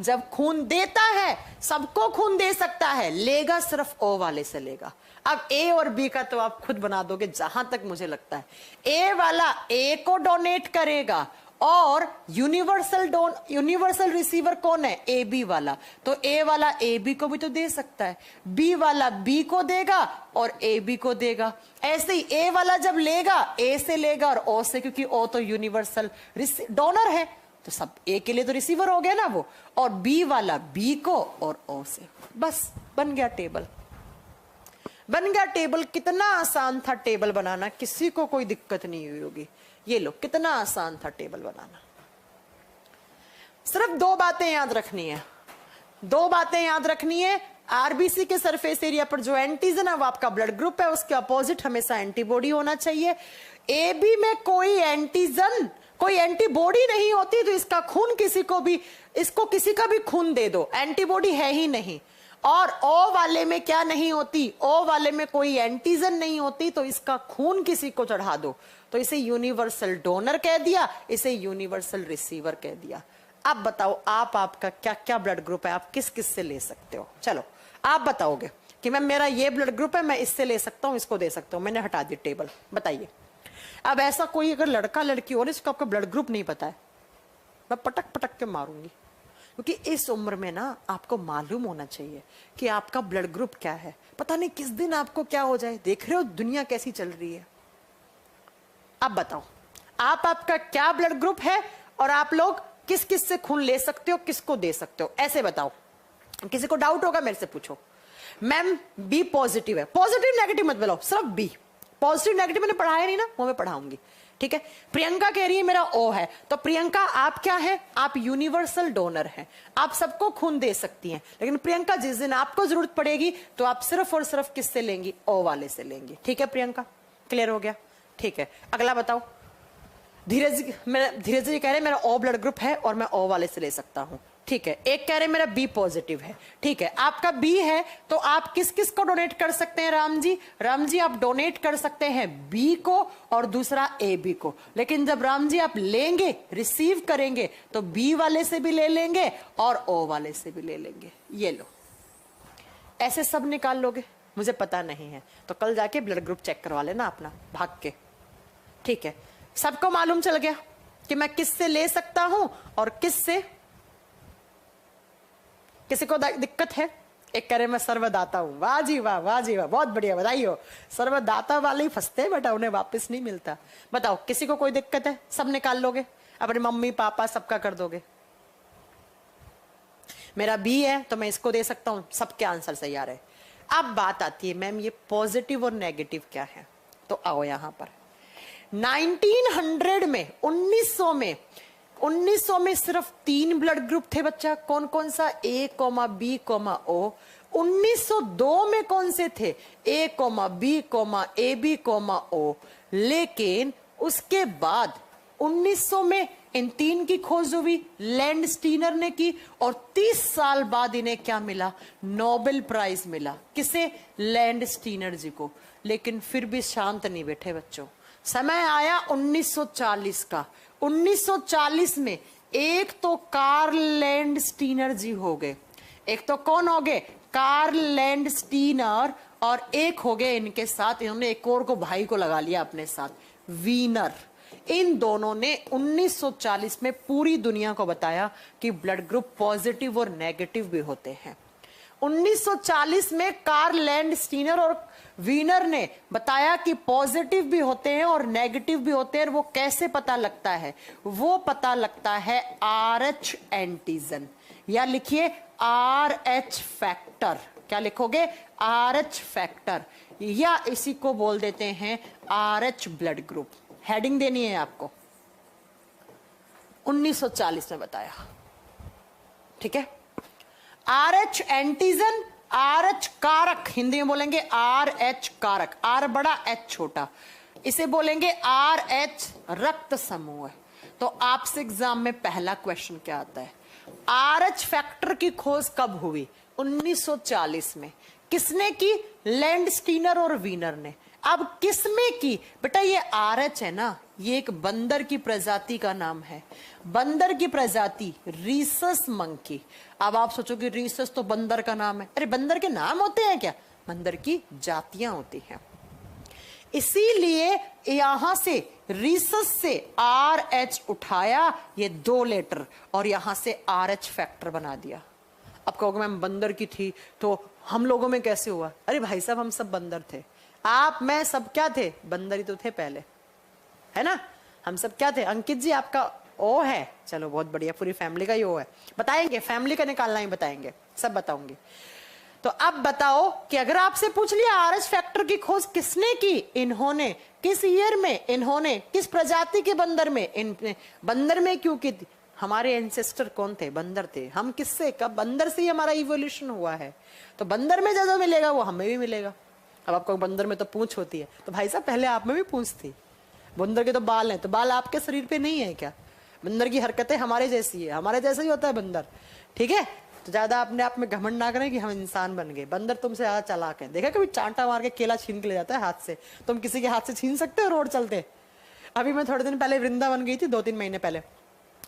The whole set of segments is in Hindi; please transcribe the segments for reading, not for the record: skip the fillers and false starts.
जब खून देता है सबको खून दे सकता है, लेगा सिर्फ ओ वाले से लेगा। अब ए और बी का तो आप खुद बना दोगे जहां तक मुझे लगता है। ए वाला ए को डोनेट करेगा और यूनिवर्सल रिसीवर कौन है? ए बी वाला। तो ए वाला ए बी को भी तो दे सकता है, बी वाला बी को देगा और ए बी को देगा। ऐसे ही ए वाला जब लेगा ए से लेगा और ओ से, क्योंकि ओ तो यूनिवर्सल डोनर है तो सब ए के लिए तो रिसीवर हो गया ना वो, और बी वाला बी को और ओ से। बस बन गया टेबल, बन गया टेबल। कितना आसान था टेबल बनाना, किसी को कोई दिक्कत नहीं हुई होगी। ये लो कितना आसान था टेबल बनाना। सिर्फ दो बातें याद रखनी है, दो बातें याद रखनी है। आरबीसी के सरफेस एरिया पर जो एंटीजन है वो आपका ब्लड ग्रुप है, उसके अपोजिट हमेशा एंटीबॉडी होना चाहिए। ए बी में कोई एंटीजन कोई एंटीबॉडी नहीं होती तो इसका खून किसी को भी, इसको किसी का भी खून दे दो, एंटीबॉडी है ही नहीं। और ओ वाले में क्या नहीं होती? ओ वाले में कोई एंटीजन नहीं होती तो इसका खून किसी को चढ़ा दो, तो इसे यूनिवर्सल डोनर कह दिया, इसे यूनिवर्सल रिसीवर कह दिया। अब बताओ आपका क्या क्या ब्लड ग्रुप है, आप किस किस से ले सकते हो? चलो आप बताओगे कि मैम मेरा ये ब्लड ग्रुप है, मैं इससे ले सकता हूं, इसको दे सकता हूं। मैंने हटा दी टेबल, बताइए। अब ऐसा कोई अगर लड़का लड़की हो जिसको आपका ब्लड ग्रुप नहीं पता है, मैं पटक पटक के मारूंगी, क्योंकि इस उम्र में ना आपको मालूम होना चाहिए कि आपका ब्लड ग्रुप क्या है। पता नहीं किस दिन आपको क्या हो जाए। देख रहे हो दुनिया कैसी चल रही है। अब बताओ आपका क्या ब्लड ग्रुप है और आप लोग किस किस से खून ले सकते हो, किसको दे सकते हो, ऐसे बताओ। किसी को डाउट होगा मेरे से पूछो। मैम बी पॉजिटिव है, पॉजिटिव नेगेटिव मत बताओ, सिर्फ बी। पॉजिटिव नेगेटिव मैंने पढ़ाया नहीं ना, वो मैं पढ़ाऊंगी, ठीक है। प्रियंका कह रही है मेरा ओ है, तो प्रियंका आप क्या है? आप यूनिवर्सल डोनर हैं, आप सबको खून दे सकती हैं। लेकिन प्रियंका जिस दिन आपको जरूरत पड़ेगी तो आप सिर्फ और सिर्फ किससे लेंगी? ओ वाले से लेंगी, ठीक है प्रियंका? क्लियर हो गया? ठीक है, अगला बताओ। धीरज जी कह रहे मेरा ओ ब्लड ग्रुप है और मैं ओ वाले से ले सकता हूं, ठीक है। एक कह रहे मेरा बी पॉजिटिव है, ठीक है। आपका बी है तो आप किस किस को डोनेट कर सकते हैं? राम जी, राम जी आप डोनेट कर सकते हैं बी को और दूसरा ए बी को। लेकिन जब राम जी आप लेंगे, रिसीव करेंगे, तो बी वाले से भी ले लेंगे और ओ वाले से भी ले लेंगे। ये लो, ऐसे सब निकाल लोगे? मुझे पता नहीं है तो कल जाके ब्लड ग्रुप चेक करवा लेना अपना भाग के, ठीक है। सबको मालूम चल गया कि मैं किससे ले सकता हूं और किससे। किसी को दिक्कत है? एक करे मैं सर्वदाता हूं, वाह जी वाह, वाह जी वाह, बहुत बढ़िया, बधाई हो। सर्वदाता वाले ही फंसते हैं बेटा, उन्हें वापस नहीं मिलता। बताओ किसी को कोई दिक्कत है? सब निकाल लोगे, अपने मम्मी पापा सबका कर दोगे। मेरा बी है तो मैं इसको दे सकता हूं, सबके आंसर सही आ रहे। अब बात आती है मैम ये पॉजिटिव और नेगेटिव क्या है, तो आओ यहां पर। 1900 में 1900 में सिर्फ 3 ब्लड ग्रुप थे बच्चा। कौन कौन सा? A comma B comma O. 1902 में कौन से थे? A comma B comma A B comma O. लेकिन उसके बाद 1900 में इन 3 की खोज हुई, लैंडस्टीनर ने की, और 30 साल बाद इन्हें क्या मिला? नोबेल प्राइज मिला। किसे? लैंडस्टीनर जी को। लेकिन फिर भी शांत नहीं बैठे बच्चों। समय आया 1940 का। 1940 में एक तो कार्ल लैंडस्टीनर जी हो गए। एक तो कौन हो गए? Karl Landsteiner. और एक हो गए इनके साथ, इन्होंने एक और को भाई को लगा लिया अपने साथ, वीनर। इन दोनों ने 1940 में पूरी दुनिया को बताया कि ब्लड ग्रुप पॉजिटिव और नेगेटिव भी होते हैं। 1940 में कार्ल लैंडस्टीनर और वीनर ने बताया कि पॉजिटिव भी होते हैं और नेगेटिव भी होते हैं। और वो कैसे पता लगता है? वो पता लगता है RH एंटीजन, या लिखिए RH फैक्टर। क्या लिखोगे? RH फैक्टर, या इसी को बोल देते हैं RH ब्लड ग्रुप। हेडिंग देनी है आपको। 1940 में बताया, ठीक है। RH एंटीजन, RH कारक, हिंदी में बोलेंगे RH कारक, R बड़ा H छोटा, इसे बोलेंगे RH रक्त समूह। तो आपसे एग्जाम में पहला क्वेश्चन क्या आता है? RH फैक्टर की खोज कब हुई? 1940 में। किसने की? लैंडस्टीनर और वीनर ने। अब किसमें की बेटा, ये RH है ना, ये एक बंदर की प्रजाति का नाम है। बंदर की प्रजाति रीसस मंकी। अब आप सोचोगे रीसस तो बंदर का नाम है। अरे बंदर के नाम होते हैं क्या? बंदर की जातियां होती हैं। इसीलिए यहां से रीसस से RH उठाया, ये 2 लेटर, और यहां से RH फैक्टर बना दिया। अब कहोगे मैम बंदर की थी तो हम लोगों में कैसे हुआ? अरे भाई साहब, हम सब बंदर थे। आप मैं सब क्या थे? बंदर ही तो थे पहले, है ना। हम सब क्या थे? अंकित जी आपका ओ है, चलो बहुत बढ़िया, पूरी फैमिली का ही ओ है। बताएंगे, फैमिली का निकालना ही बताएंगे, सब बताऊंगी। तो अब बताओ कि अगर आपसे पूछ लिया RH फैक्टर की खोज किसने की? इन्होंने। किस ईयर में? इन्होंने। किस प्रजाति के बंदर में? इन बंदर में क्यों की? हमारे एंसेस्टर कौन थे? बंदर थे। हम किससे? कब? बंदर से ही हमारा इवोल्यूशन हुआ है। तो बंदर में जो मिलेगा वो हमें भी मिलेगा। अब आपको बंदर में तो पूंछ होती है, तो भाई साहब पहले आप में भी पूंछ थी। बंदर के तो बाल हैं, तो बाल आपके शरीर पे नहीं है क्या? बंदर की हरकतें हमारे जैसी है, हमारे जैसा ही होता है बंदर, ठीक है। तो ज्यादा अपने आप में घमंड ना करें कि हम इंसान बन गए। बंदर तुमसे ज्यादा चालाक है। देखा कभी चांटा मार के केला छीन के ले जाता है हाथ से? तुम किसी के हाथ से छीन सकते हो रोड चलते? अभी मैं थोड़े दिन पहले वृंदावन गई थी, 2-3 महीने पहले,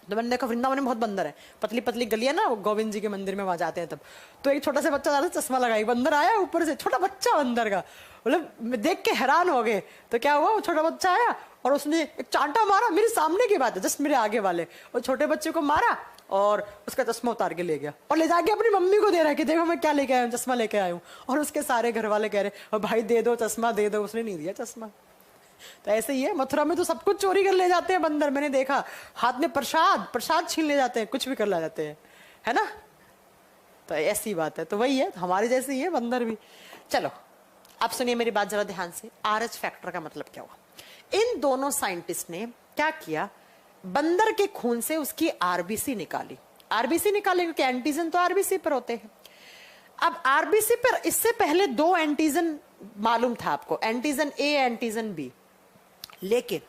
तो मैंने देखा वृंदावन में बहुत बंदर है। पतली पतली गलियां ना, गोविंद जी के मंदिर में वहां जाते हैं तब। तो एक छोटा सा बच्चा ज्यादा चश्मा लगाई, बंदर आया ऊपर से, छोटा बच्चा बंदर का, मतलब देख के हैरान हो गए। तो क्या हुआ, वो छोटा बच्चा आया और उसने एक चांटा मारा, मेरे सामने की बात है, जस्ट मेरे आगे वाले, और छोटे बच्चे को मारा और उसका चश्मा उतार के ले गया और ले जाके अपनी मम्मी को दे रहा है कि देखो मैं क्या लेके आया हूँ, चश्मा लेके आया हूँ। और उसके सारे घर वाले कह रहे भाई दे दो चश्मा, दे दो। उसने नहीं दिया चश्मा। तो ऐसे ही है, मथुरा में तो सब कुछ चोरी कर ले जाते हैं बंदर। मैंने देखा हाथ में प्रसाद छीन ले जाते हैं, कुछ भी कर ले जाते हैं, है ना। तो ऐसी बात है। तो वही है, हमारे जैसे ही है बंदर भी। चलो अब सुनिए मेरी बात जरा ध्यान से। RH फैक्टर का मतलब क्या हुआ? इन दोनों साइंटिस्ट ने क्या किया, बंदर के खून से उसकी RBC निकाली। RBC निकाले क्योंकि एंटीजन तो RBC पर होते हैं। अब RBC पर इससे पहले 2 एंटीजन मालूम था आपको, एंटीजन A, एंटीजन B। लेकिन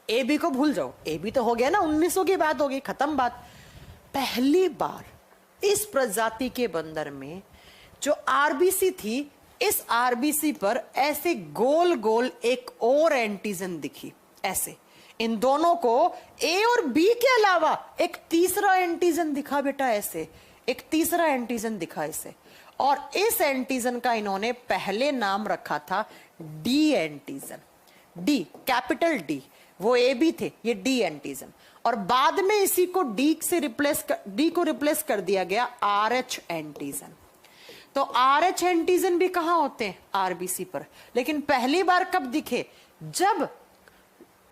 AB को भूल जाओ, AB तो हो गया ना, 1900 की बात हो गई, खत्म बात। पहली बार इस प्रजाति के बंदर में जो RBC थी, इस RBC पर ऐसे गोल गोल एक और एंटीजन दिखी। ऐसे इन दोनों को A और B के अलावा एक तीसरा एंटीजन दिखा बेटा, ऐसे एक तीसरा एंटीजन दिखा इसे। और इस एंटीजन का इन्होंने पहले नाम रखा था D antigen. D, capital D, वो AB थे, ये D एंटीजन। और बाद में इसी को D को रिप्लेस कर दिया गया RH एंटीजन। तो RH एंटीजन भी कहां होते हैं? RBC पर। लेकिन पहली बार कब दिखे? जब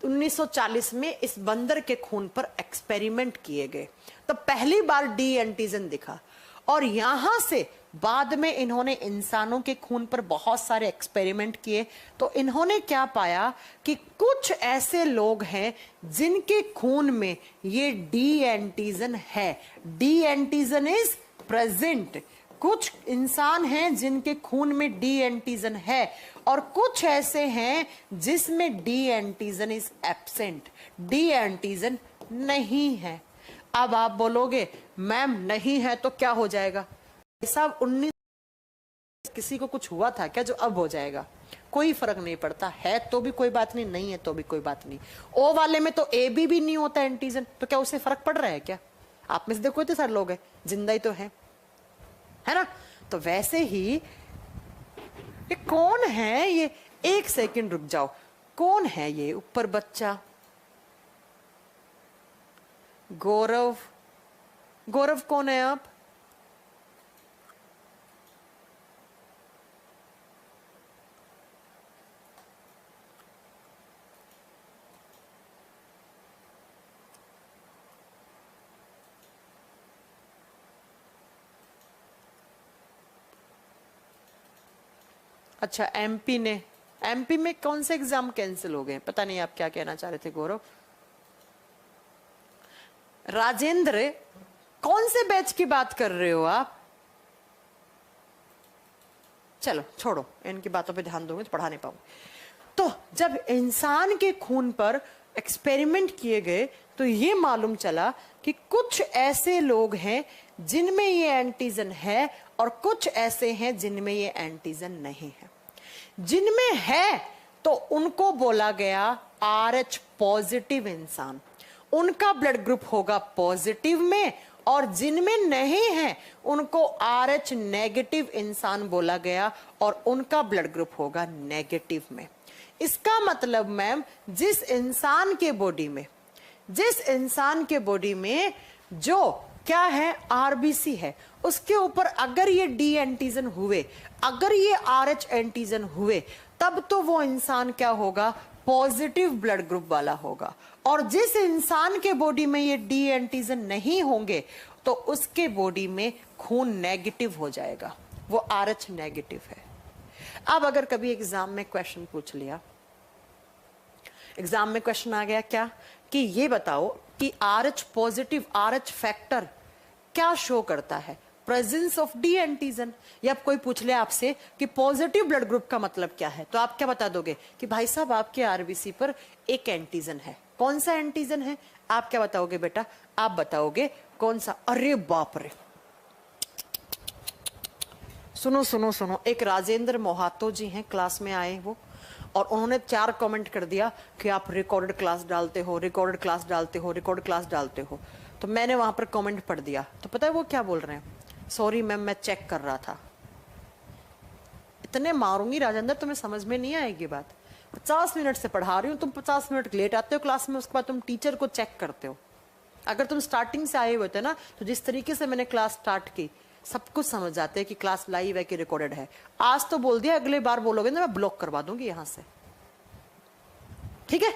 1940 में इस बंदर के खून पर एक्सपेरिमेंट किए गए, तो पहली बार D एंटीजन दिखा। और यहां से बाद में इन्होंने इंसानों के खून पर बहुत सारे एक्सपेरिमेंट किए, तो इन्होंने क्या पाया कि कुछ ऐसे लोग हैं जिनके खून में ये D एंटीजन है। D antigen is present. कुछ इंसान हैं जिनके खून में D एंटीजन है, और कुछ ऐसे हैं जिसमें D antigen is absent, D antigen नहीं है। अब आप बोलोगे मैम नहीं है तो क्या हो जाएगा? साहब 19 किसी को कुछ हुआ था क्या जो अब हो जाएगा? कोई फर्क नहीं पड़ता, है तो भी कोई बात नहीं, नहीं है तो भी कोई बात नहीं। O वाले में तो AB भी नहीं होता एंटीजन, तो क्या उसे फर्क पड़ रहा है क्या? आप में से देखो इतने सारे लोग हैं, जिंदा ही तो है ना। तो वैसे ही ये कौन है ये? एक सेकंड रुक जाओ, कौन है ये ऊपर बच्चा? गौरव। गौरव कौन है आप? अच्छा MP में कौन से एग्जाम कैंसिल हो गए? पता नहीं आप क्या कहना चाह रहे थे गौरव। राजेंद्र, कौन से बैच की बात कर रहे हो आप? चलो छोड़ो, इनकी बातों पे ध्यान दूंगी तो पढ़ा नहीं पाऊंगी। तो जब इंसान के खून पर एक्सपेरिमेंट किए गए तो ये मालूम चला कि कुछ ऐसे लोग हैं जिनमें ये एंटीजन है और कुछ ऐसे हैं जिनमें ये एंटीजन नहीं है। जिनमें है तो उनको बोला गया RH पॉजिटिव इंसान। उनका ब्लड ग्रुप होगा पॉजिटिव में, और जिनमें नहीं है उनको RH नेगेटिव इंसान बोला गया और उनका ब्लड ग्रुप होगा नेगेटिव में। इसका मतलब मैम जिस इंसान के बॉडी में जो क्या है RBC है, उसके ऊपर अगर ये D एंटीजन हुए, अगर ये RH एंटीजन हुए, तब तो वो इंसान क्या होगा, पॉजिटिव ब्लड ग्रुप वाला होगा। और जिस इंसान के बॉडी में ये D एंटीजन नहीं होंगे तो उसके बॉडी में खून नेगेटिव हो जाएगा, वो RH नेगेटिव है। अब अगर कभी एग्जाम में क्वेश्चन पूछ लिया, एग्जाम में क्वेश्चन आ गया क्या कि ये बताओ कि RH पॉजिटिव RH फैक्टर क्या शो करता है, प्रेजेंस ऑफ D एंटीजन, या कोई पूछ ले आपसे कि पॉजिटिव ब्लड ग्रुप का मतलब क्या है, तो आप क्या बता दोगे कि भाई साहब आपके RBC पर एक एंटीजन है। कौन सा एंटीजन है? आप क्या बताओगे बेटा? आप बताओगे कौन सा? अरे बाप रे, सुनो सुनो सुनो, एक राजेंद्र मोहातो जी हैं, क्लास में आए वो, और उन्होंने 4 कमेंट कर दिया कि आप रिकॉर्डेड क्लास डालते हो, रिकॉर्डेड क्लास डालते हो, रिकॉर्डेड क्लास डालते हो। तो मैंने वहां पर कमेंट पढ़ दिया, तो पता है वो क्या बोल रहे हैं? सॉरी मैम, मैं चेक कर रहा था। इतने मारूंगी राजेंद्र, तुम्हें समझ में नहीं आएगी बात। 50 मिनट से पढ़ा रही हूँ, तुम 50 मिनट लेट आते हो क्लास में, उसके बाद तुम टीचर को चेक करते हो। अगर तुम स्टार्टिंग से आए हुए थे ना, तो जिस तरीके से मैंने क्लास स्टार्ट की, सब कुछ समझ जाते हैं कि क्लास लाइव है कि रिकॉर्डेड है। आज तो बोल दिया, अगले बार बोलोगे ना मैं ब्लॉक करवा दूंगी यहां से, ठीक है?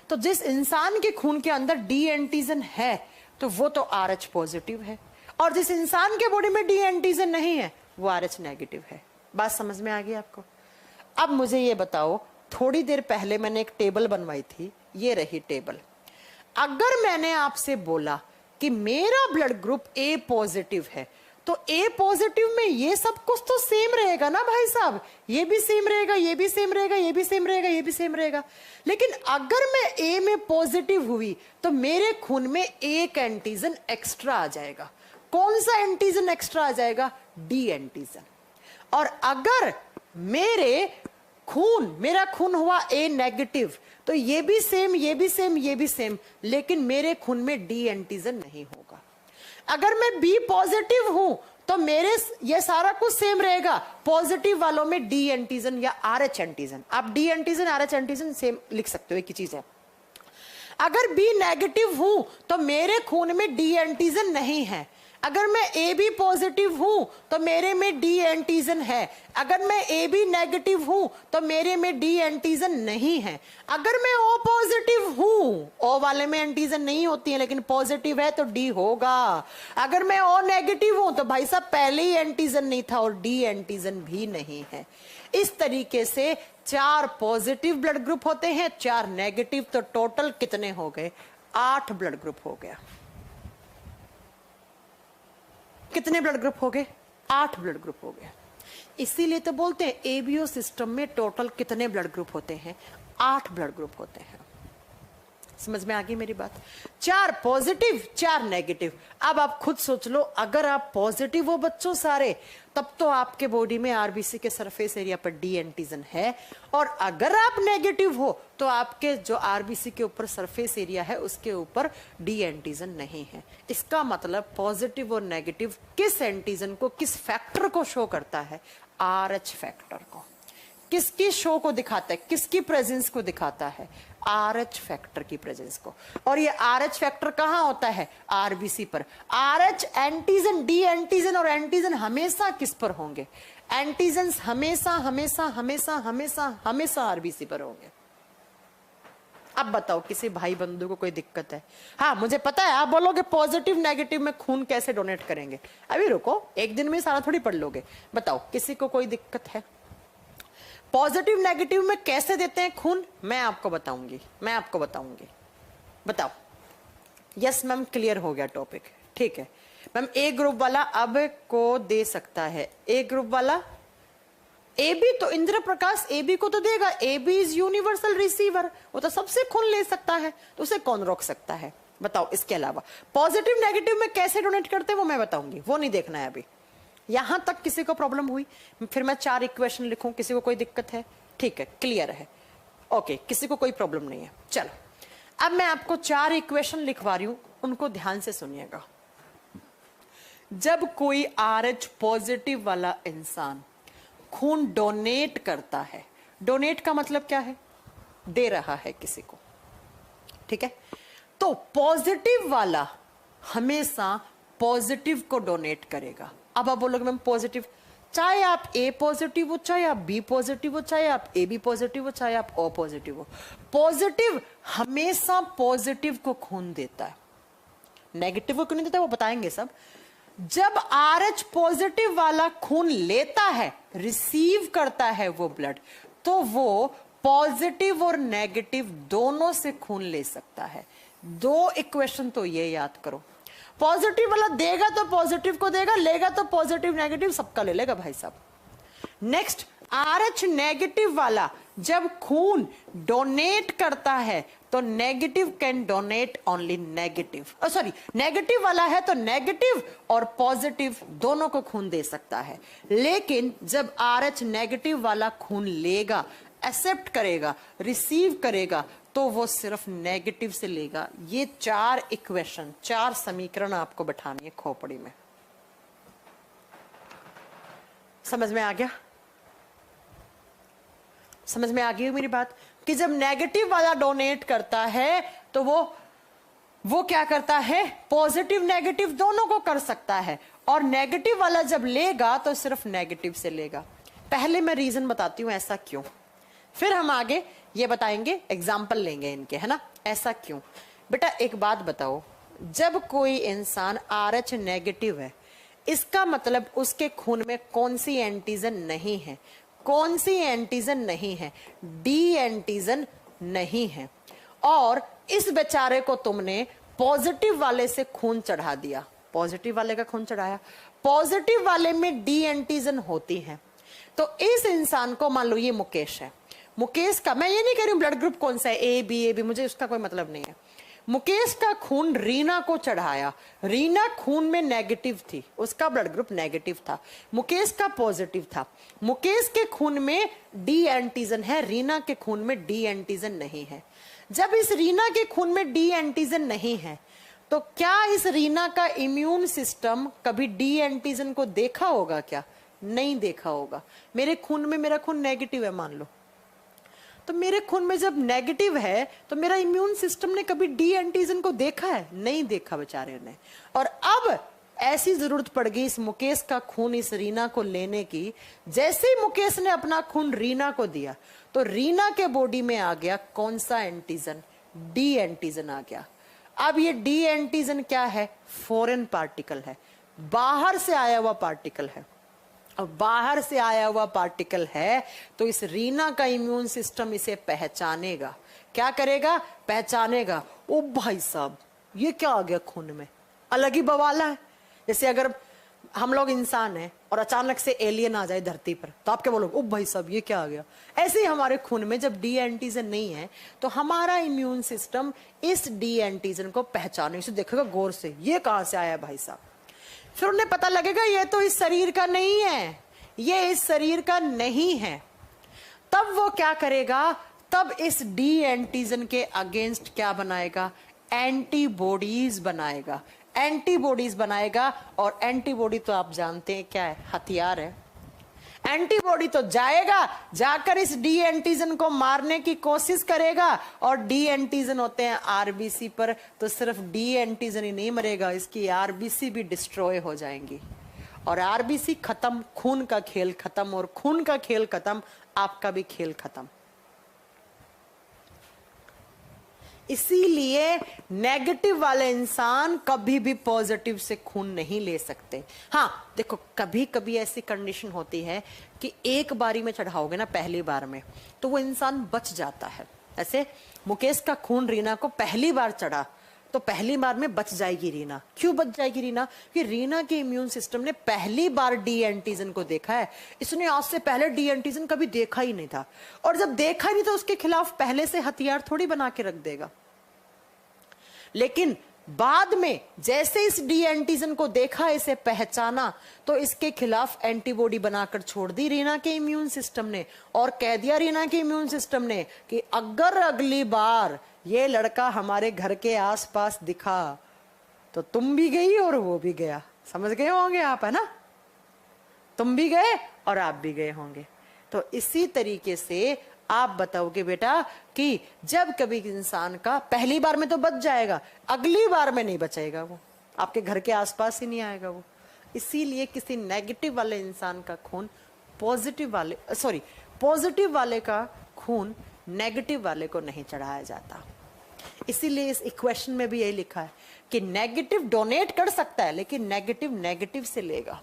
तो जिस इंसान के खून के अंदर D एंटीजन है तो वो तो RH पॉजिटिव है, और जिस इंसान के बॉडी में D एंटीजन नहीं है वो RH नेगेटिव है। बात समझ में आ गई आपको? अब मुझे ये बताओ, थोड़ी देर पहले मैंने एक टेबल बनवाई थी, ये रही टेबल। अगर मैंने आपसे बोला कि मेरा ब्लड ग्रुप A पॉजिटिव है, तो A पॉजिटिव में ये सब कुछ तो सेम रहेगा ना भाई साहब, ये भी सेम रहेगा, ये भी सेम रहेगा, ये भी सेम रहेगा, ये भी सेम रहेगा। लेकिन अगर मैं A में पॉजिटिव हुई तो मेरे खून में एक एंटीजन एक्स्ट्रा आ जाएगा। कौन सा एंटीजन एक्स्ट्रा आ जाएगा? D antigen. और अगर मेरा खून हुआ A नेगेटिव, तो ये भी सेम, ये भी सेम, ये भी सेम, लेकिन मेरे खून में D एंटीजन नहीं होगा। अगर मैं B पॉजिटिव हूं तो मेरे ये सारा कुछ सेम रहेगा, पॉजिटिव वालों में D एंटीजन या RH एंटीजन, आप D antigen RH antigen same लिख सकते हो, एक ही चीज है। अगर B नेगेटिव हूं तो मेरे खून में D एंटीजन नहीं है। अगर मैं AB पॉजिटिव हूं तो मेरे में D एंटीजन है। अगर मैं AB नेगेटिव हूं तो मेरे में D एंटीजन नहीं है। अगर मैं O पॉजिटिव हूं, O वाले में एंटीजन नहीं होती है लेकिन पॉजिटिव है, तो D होगा। अगर मैं O नेगेटिव हूं तो भाई साहब पहले ही एंटीजन नहीं था और D एंटीजन भी नहीं है। इस तरीके से 4 पॉजिटिव ब्लड ग्रुप होते हैं, 4 नेगेटिव, तो टोटल कितने हो गए? 8 ब्लड ग्रुप हो गया। कितने ब्लड ग्रुप हो गए? 8 ब्लड ग्रुप हो गए। इसीलिए तो बोलते हैं एबीओ सिस्टम में टोटल कितने ब्लड ग्रुप होते हैं? 8 ब्लड ग्रुप होते हैं। समझ में आ गई मेरी बात? 4 पॉजिटिव, 4 नेगेटिव। अब आप खुद सोच लो, अगर आप पॉजिटिव हो बच्चों सारे, तब तो आपके बॉडी में आरबीसी के सरफेस एरिया पर डी एंटीजन है, और अगर आप नेगेटिव हो तो आपके जो आरबीसी के ऊपर सरफेस एरिया है उसके ऊपर डी एंटीजन नहीं है। इसका मतलब पॉजिटिव और नेगेटिव किस एंटीजन को, किस फैक्टर को शो करता है? RH फैक्टर को। किसकी शो को दिखाता है, किसकी प्रेजेंस को दिखाता है? RH फैक्टर की प्रेजेंस को। और ये RH फैक्टर कहां होता है? आरबीसी पर। RH एंटीजन, डी एंटीजन और एंटीजन हमेशा किस पर होंगे? एंटीजन हमेशा हमेशा हमेशा हमेशा हमेशा आरबीसी पर होंगे। अब बताओ किसी भाई बंधु को कोई दिक्कत है? हाँ मुझे पता है आप बोलोगे पॉजिटिव नेगेटिव में खून कैसे डोनेट करेंगे। अभी रुको, एक दिन में सारा थोड़ी पढ़ लोगे। बताओ किसी को कोई दिक्कत है? पॉजिटिव नेगेटिव में कैसे देते हैं खून? मैं आपको बताऊंगी, मैं आपको बताऊंगी। बताओ। यस मैम, क्लियर हो गया टॉपिक। ठीक है मैम, ए ग्रुप वाला अब को दे सकता है। ए ग्रुप वाला ए बी, तो इंद्र प्रकाश ए बी को तो देगा। A B is universal receiver, वो तो सबसे खून ले सकता है, तो उसे कौन रोक सकता है? बताओ। इसके अलावा पॉजिटिव नेगेटिव में कैसे डोनेट करते हैं वो मैं बताऊंगी, वो नहीं देखना है अभी। यहां तक किसी को प्रॉब्लम हुई? फिर मैं 4 इक्वेशन लिखूं, किसी को कोई दिक्कत है? ठीक है, क्लियर है। ओके, किसी को कोई प्रॉब्लम नहीं है। चलो, अब मैं आपको 4 इक्वेशन लिखवा रही हूं, उनको ध्यान से सुनिएगा। जब कोई RH पॉजिटिव वाला इंसान खून डोनेट करता है, डोनेट का मतलब क्या है? दे रहा है किसी को, ठीक है? तो पॉजिटिव वाला हमेशा पॉजिटिव को डोनेट करेगा। अब आप बोलोगे मैम पॉजिटिव, चाहे आप A पॉजिटिव हो, चाहे आप B पॉजिटिव हो, चाहे आप AB पॉजिटिव हो, चाहे आप O पॉजिटिव हो, पॉजिटिव हमेशा पॉजिटिव को खून देता है। नेगेटिव को क्यों नहीं देता वो बताएंगे सब। जब RH पॉजिटिव वाला खून लेता है, रिसीव करता है वो ब्लड, तो वो पॉजिटिव और नेगेटिव दोनों से खून ले सकता है। 2 इक्वेशन तो ये याद करो, पॉजिटिव वाला देगा तो पॉजिटिव को देगा, लेगा तो पॉजिटिव नेगेटिव सबका ले लेगा भाई साहब। नेक्स्ट, RH नेगेटिव वाला जब खून डोनेट करता है तो negative can donate only negative, sorry negative वाला है तो नेगेटिव और पॉजिटिव दोनों को खून दे सकता है। लेकिन जब RH नेगेटिव वाला खून लेगा, एक्सेप्ट करेगा, रिसीव करेगा, तो वो सिर्फ नेगेटिव से लेगा। ये 4 इक्वेशन, 4 समीकरण आपको बैठानी है खोपड़ी में। समझ में आ गया? समझ में आ गई मेरी बात कि जब नेगेटिव वाला डोनेट करता है तो वो क्या करता है? पॉजिटिव नेगेटिव दोनों को कर सकता है, और नेगेटिव वाला जब लेगा तो सिर्फ नेगेटिव से लेगा। पहले मैं रीजन बताती हूं ऐसा क्यों, फिर हम आगे ये बताएंगे, एग्जाम्पल लेंगे इनके, है ना, ऐसा क्यों। बेटा एक बात बताओ, जब कोई इंसान RH नेगेटिव है, इसका मतलब उसके खून में कौन सी एंटीजन नहीं है? कौन सी एंटीजन नहीं है? D एंटीजन नहीं है। और इस बेचारे को तुमने पॉजिटिव वाले से खून चढ़ा दिया, पॉजिटिव वाले का खून चढ़ाया, पॉजिटिव वाले में D एंटीजन होती है। तो इस इंसान को, मान लो ये मुकेश है, मुकेश का, मैं ये नहीं कह रही हूं ब्लड ग्रुप कौन सा है, AB, मुझे उसका कोई मतलब नहीं है। मुकेश का खून रीना को चढ़ाया, रीना खून में नेगेटिव थी, उसका ब्लड ग्रुप नेगेटिव था, मुकेश का पॉजिटिव था। मुकेश के खून में D एंटीजन है, रीना के खून में D एंटीजन नहीं है। जब इस रीना के खून में D एंटीजन नहीं है, तो क्या इस रीना का इम्यून सिस्टम कभी D एंटीजन को देखा होगा? क्या नहीं देखा होगा। मेरे खून में, मेरा खून नेगेटिव है मान लो, तो मेरे खून में जब नेगेटिव है तो मेरा इम्यून सिस्टम ने कभी D एंटीजन को देखा है? नहीं देखा बेचारे ने। और अब ऐसी जरूरत पड़ गई इस मुकेश का खून इस रीना को लेने की। जैसे ही मुकेश ने अपना खून रीना को दिया तो रीना के बॉडी में आ गया कौन सा एंटीजन? D एंटीजन आ गया। अब ये D एंटीजन क्या है? फॉरेन पार्टिकल है, बाहर से आया हुआ पार्टिकल है। अब बाहर से आया हुआ पार्टिकल है तो इस रीना का इम्यून सिस्टम इसे पहचानेगा। क्या करेगा? पहचानेगा। ओ भाई साहब, ये क्या आ गया खून में? अलग ही बवाला है। जैसे अगर हम लोग इंसान हैं और अचानक से एलियन आ जाए धरती पर, तो आप क्या बोलोगे? ओ भाई साहब, ये क्या आ गया? ऐसे ही हमारे खून में जब D एंटीजन नहीं है तो हमारा इम्यून सिस्टम इस D एंटीजन को पहचाने, इसे देखेगा गौर से, ये कहां से आया भाई साहब। फिर उन्हें पता लगेगा ये तो इस शरीर का नहीं है, ये इस शरीर का नहीं है। तब वो क्या करेगा? तब इस D एंटीजन के अगेंस्ट क्या बनाएगा? एंटीबॉडीज बनाएगा। एंटीबॉडीज बनाएगा, और एंटीबॉडी तो आप जानते हैं क्या है? हथियार है। एंटीबॉडी तो जाएगा, जाकर इस D एंटीजन को मारने की कोशिश करेगा, और D एंटीजन होते हैं RBC पर, तो सिर्फ D एंटीजन ही नहीं मरेगा, इसकी RBC भी डिस्ट्रॉय हो जाएंगी, और RBC खत्म, खून का खेल खत्म, और खून का खेल खत्म, आपका भी खेल खत्म। इसीलिए नेगेटिव वाले इंसान कभी भी पॉजिटिव से खून नहीं ले सकते। हाँ देखो, कभी कभी ऐसी कंडीशन होती है कि एक बारी में चढ़ाओगे ना, पहली बार में, तो वो इंसान बच जाता है। ऐसे मुकेश का खून रीना को पहली बार चढ़ा तो पहली बार में बच जाएगी रीना। क्यों बच जाएगी रीना? कि रीना के इम्यून सिस्टम ने पहली बार D एंटीजन को देखा है। इसने आज से पहले D एंटीजन कभी देखा ही नहीं था, और जब देखा नहीं तो उसके खिलाफ पहले से हथियार थोड़ी बना के रख देगा। लेकिन बाद में जैसे इस डी एंटीजन को देखा, इसे पहचाना, तो इसके खिलाफ एंटीबॉडी बनाकर छोड़ दी रीना के इम्यून सिस्टम ने, और कह दिया रीना के इम्यून सिस्टम ने कि अगर अगली बार ये लड़का हमारे घर के आसपास दिखा तो तुम भी गई और वो भी गया। समझ गए होंगे आप, है ना? तुम भी गए और आप भी गए होंगे। तो इसी तरीके से आप बताओगे बेटा कि जब कभी इंसान का पहली बार में तो बच जाएगा, अगली बार में नहीं बचेगा, वो आपके घर के आसपास ही नहीं आएगा वो। इसीलिए किसी नेगेटिव वाले इंसान का खून पॉजिटिव वाले का खून नेगेटिव वाले को नहीं चढ़ाया जाता। इसीलिए इस इक्वेशन में भी यही लिखा है कि नेगेटिव डोनेट कर सकता है, लेकिन नेगेटिव से लेगा।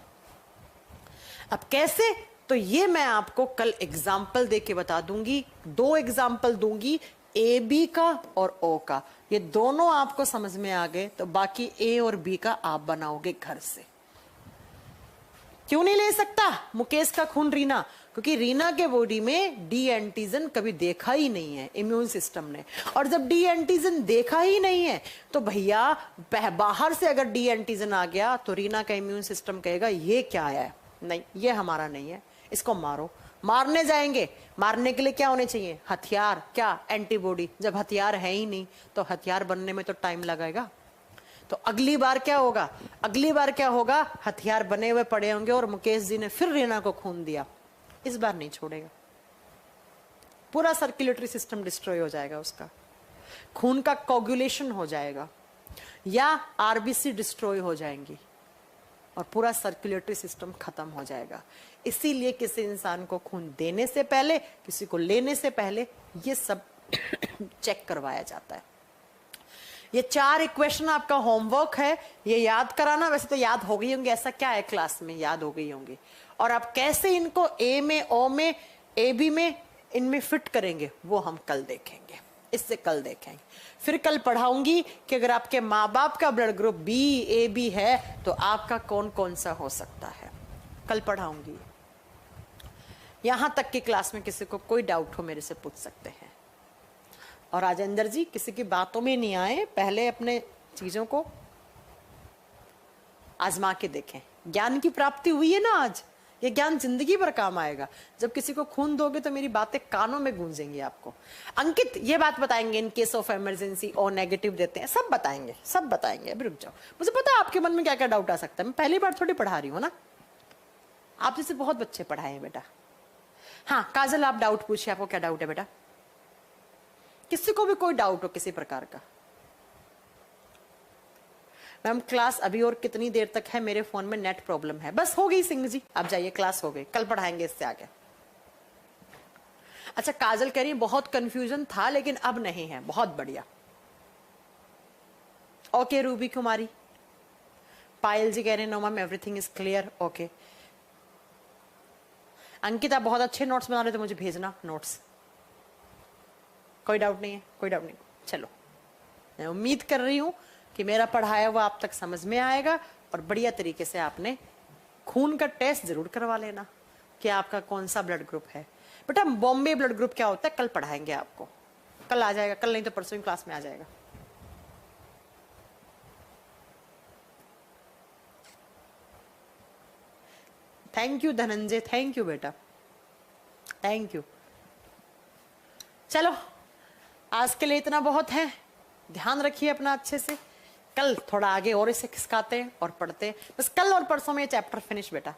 अब कैसे? तो ये मैं आपको कल एग्जाम्पल देके बता दूंगी। 2 एग्जाम्पल दूंगी, ए बी का और ओ का। ये दोनों आपको समझ में आ गए तो बाकी ए और बी का आप बनाओगे घर से। क्यों नहीं ले सकता मुकेश का खून रीना? क्योंकि रीना के बॉडी में डी एंटीजन कभी देखा ही नहीं है इम्यून सिस्टम ने, और जब डी एंटीजन देखा ही नहीं है तो भैया बाहर से अगर डी एंटीजन आ गया तो रीना का इम्यून सिस्टम कहेगा ये क्या है, नहीं ये हमारा नहीं है, इसको मारो। मारने जाएंगे, मारने के लिए क्या होने चाहिए? हथियार। क्या? एंटीबॉडी। जब हथियार है ही नहीं तो हथियार बनने में तो टाइम लगेगा। तो अगली बार क्या होगा? हथियार बने हुए पड़े होंगे और मुकेश जी ने फिर रीना को खून दिया, इस बार नहीं छोड़ेगा। पूरा सर्कुलेटरी सिस्टम डिस्ट्रॉय हो जाएगा, उसका खून का कोगुलेशन हो जाएगा, या आरबीसी डिस्ट्रॉय हो जाएंगी और पूरा सर्कुलेटरी सिस्टम खत्म हो जाएगा। इसीलिए किसी इंसान को खून देने से पहले, किसी को लेने से पहले ये सब चेक करवाया जाता है। ये 4 इक्वेशन आपका होमवर्क है, ये याद कराना। वैसे तो याद हो गई होंगी, ऐसा क्या है क्लास में, याद हो गई होंगी। और आप कैसे इनको ए में, ओ में, ए बी में, इनमें फिट करेंगे वो हम कल देखेंगे, इससे कल देखेंगे। फिर कल पढ़ाऊंगी कि अगर आपके माँ बाप का blood group B A B है तो आपका कौन कौन सा हो सकता है, कल पढ़ाऊंगी। यहां तक की क्लास में किसी को कोई डाउट हो मेरे से पूछ सकते हैं। और राजेंद्र जी किसी की बातों में नहीं आए, पहले अपने चीजों को आजमा के देखें। ज्ञान की प्राप्ति हुई है ना आज, ये ज्ञान जिंदगी भर काम आएगा। जब किसी को खून दोगे तो मेरी बातें कानों में गूंजेंगी आपको। अंकित ये बात बताएंगे, in case of emergency O negative देते हैं, सब बताएंगे। अभी रुक जाओ, मुझे पता है आपके मन में क्या क्या डाउट आ सकता है। मैं पहली बार थोड़ी पढ़ा रही हूँ ना, आप जैसे बहुत बच्चे पढ़ाए हैं बेटा। हाँ काजल, आप डाउट पूछिए, आपको क्या डाउट है बेटा? किसी को भी कोई डाउट हो किसी प्रकार का? मैम क्लास अभी और कितनी देर तक है? मेरे फोन में नेट प्रॉब्लम है। बस हो गई सिंह जी, आप जाइए, क्लास हो गई, कल पढ़ाएंगे इससे आगे। अच्छा काजल कह रही बहुत कंफ्यूजन था लेकिन अब नहीं है, बहुत बढ़िया। ओके रूबी कुमारी। पायल जी कह रहे no ma'am everything is clear. Okay Ankita बहुत अच्छे नोट्स बना रहे थे, मुझे भेजना नोट्स। कोई डाउट नहीं है, कोई डाउट नहीं। चलो मैं उम्मीद कर रही हूं कि मेरा पढ़ाया हुआ आप तक समझ में आएगा और बढ़िया तरीके से आपने खून का टेस्ट जरूर करवा लेना कि आपका कौन सा ब्लड ग्रुप है। बेटा बॉम्बे ब्लड ग्रुप क्या होता है कल पढ़ाएंगे आपको, कल आ जाएगा, कल नहीं तो परसों की क्लास में आ जाएगा। Thank you Dhananjay, thank you बेटा, थैंक यू। चलो आज के लिए इतना बहुत है, ध्यान रखिए अपना अच्छे से। कल थोड़ा आगे और इसे खिसकाते हैं और पढ़ते हैं। बस कल और परसों में ये चैप्टर फिनिश बेटा।